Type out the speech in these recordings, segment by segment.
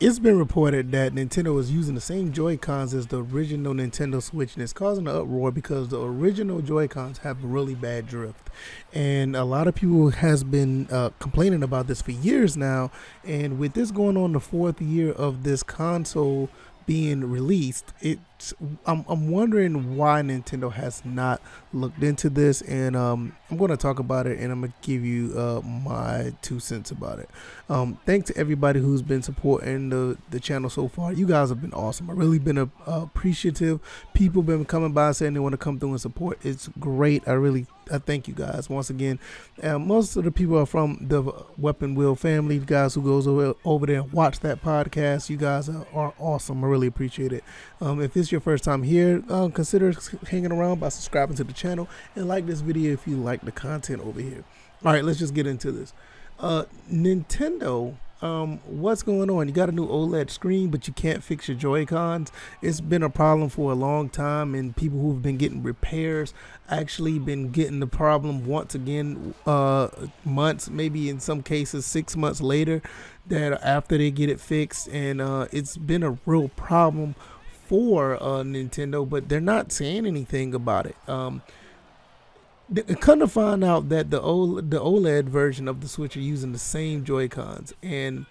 It's been reported that Nintendo is using the same Joy-Cons as the original Nintendo Switch, and it's causing an uproar because the original Joy-Cons have really bad drift, and a lot of people has been complaining about this for years now. And with this going on the fourth year of this console being released, I'm wondering why Nintendo has not looked into this, and I'm going to talk about it, and I'm going to give you my 2 cents about it. Thanks to everybody who's been supporting the channel so far. You guys have been awesome. I've really been appreciative. People been coming by saying they want to come through and support. It's great. I thank you guys once again. Most of the people are from the Weapon Wheel family. You guys who goes over there and watch that podcast. You guys are awesome. I really appreciate it. If this is your first time here, consider hanging around by subscribing to the channel and like this video if you like the content over here. All right, let's just get into this. Nintendo, what's going on? You got a new OLED screen, but you can't fix your Joy-Cons. It's been a problem for a long time, and people who've been getting repairs actually been getting the problem once again, months, maybe in some cases 6 months later, that after they get it fixed. And it's been a real problem for Nintendo, but they're not saying anything about it. Come to find out that the OLED version of the Switch are using the same Joy-Cons, and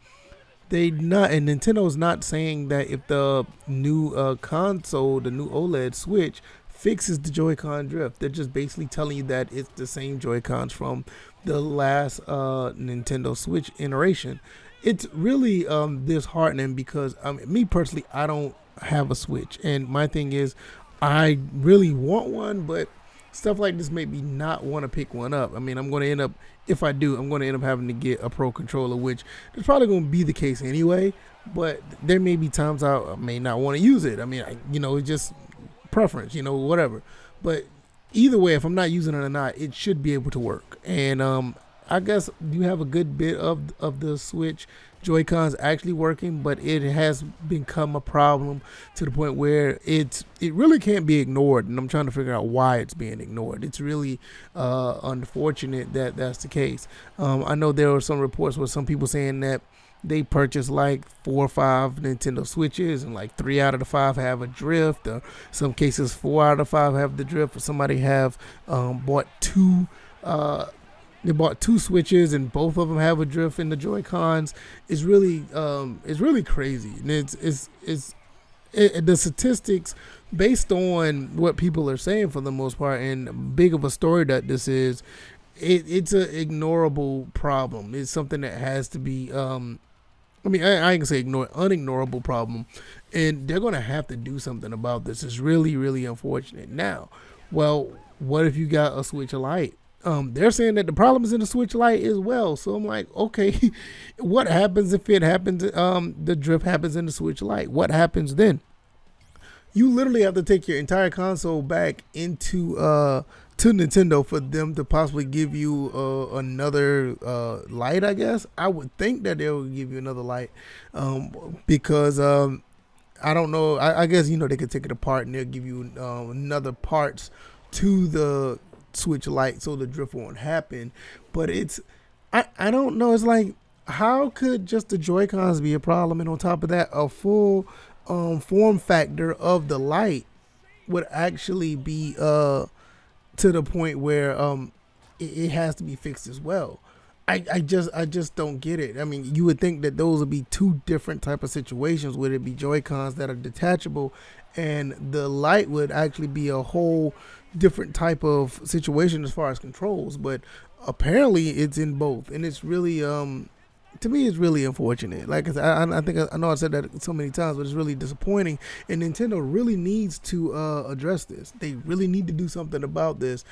Nintendo's not saying that if the new console, the new OLED Switch, fixes the Joy-Con drift. They're just basically telling you that it's the same Joy-Cons from the last Nintendo Switch iteration. It's really disheartening because me personally, I don't have a Switch, and my thing is I really want one, but stuff like this made me not want to pick one up. I mean, I'm going to end up, if I do, I'm going to end up having to get a Pro controller, which is probably going to be the case anyway, but there may be times I may not want to use it. I mean, it's just preference, whatever. But either way, if I'm not using it or not, it should be able to work. And I guess you have a good bit of the Switch Joy-Cons actually working, but it has become a problem to the point where it really can't be ignored, and I'm trying to figure out why it's being ignored. It's really unfortunate that that's the case. I know there were some reports with some people saying that they purchased like 4 or 5 Nintendo Switches, and like 3 out of the 5 have a drift, or some cases 4 out of the 5 have the drift, or somebody have bought 2 they bought 2 Switches and both of them have a drift in the Joy-Cons. It's really crazy. And the statistics, based on what people are saying for the most part, and big of a story that this is, it's an ignorable problem. It's something that has to be, I ain't gonna say unignorable problem, and they're gonna have to do something about this. It's really, really unfortunate. Now, well, what if you got a Switch Lite? They're saying that the problem is in the Switch Lite as well. So I'm like, okay, what happens if it happens? The drift happens in the Switch Lite. What happens then? You literally have to take your entire console back into to Nintendo for them to possibly give you another light. I guess I would think that they would give you another light, because I don't know. I guess they could take it apart and they'll give you another parts to the Switch Lite so the drift won't happen. But I don't know. It's like, how could just the Joy-Cons be a problem, and on top of that, a full form factor of the light would actually be to the point where it has to be fixed as well. I just don't get it. I mean, you would think that those would be 2 different type of situations. Would it be Joy-Cons that are detachable, and the light would actually be a whole different type of situation as far as controls? But apparently it's in both, and it's really to me, it's really unfortunate. Like I said, I think I know I said that so many times, but it's really disappointing, and Nintendo really needs to address this. They really need to do something about this.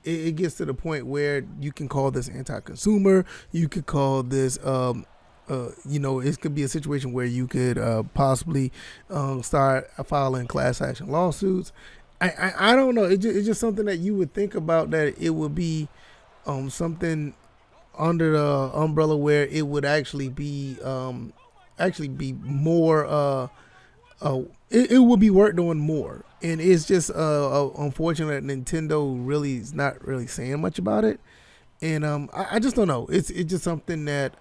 It gets to the point where you can call this anti-consumer. You could call this it could be a situation where you could possibly start filing class action lawsuits. I don't know. It's just something that you would think about, that it would be something under the umbrella where it would actually be more it would be worked on more. And it's just unfortunate that Nintendo really is not really saying much about it. And I just don't know. It's just something that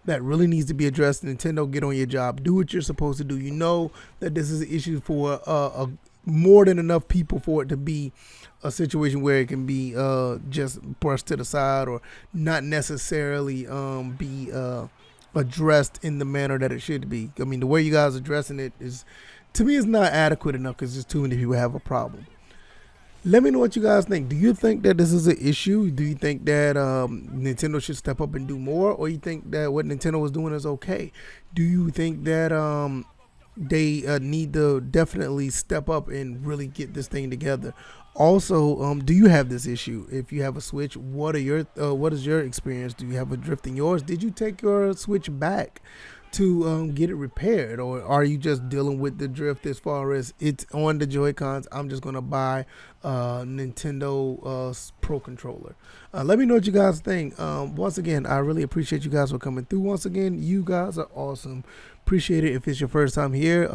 that really needs to be addressed. Nintendo, get on your job. Do what you're supposed to do. You know that this is an issue for more than enough people for it to be a situation where it can be just brushed to the side or not necessarily be addressed in the manner that it should be. I mean, the way you guys are addressing it is, to me, is not adequate enough because just too many people have a problem. Let me know what you guys think. Do you think that this is an issue? Do you think that Nintendo should step up and do more? Or you think that what Nintendo was doing is okay? Do you think that they need to definitely step up and really get this thing together? Also, do you have this issue? If you have a Switch, what is your experience? Do you have a drift in yours? Did you take your Switch back to get it repaired, or are you just dealing with the drift as far as it's on the Joy-Cons? I'm just gonna buy Nintendo Pro controller. Let me know what you guys think. Once again, I really appreciate you guys for coming through. Once again, you guys are awesome. Appreciate it. If it's your first time here,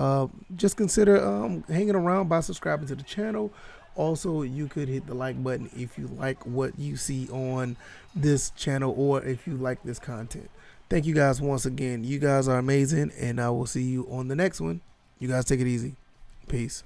just consider hanging around by subscribing to the channel. Also, you could hit the like button if you like what you see on this channel or if you like this content. Thank you guys once again. You guys are amazing, and I will see you on the next one. You guys take it easy. Peace.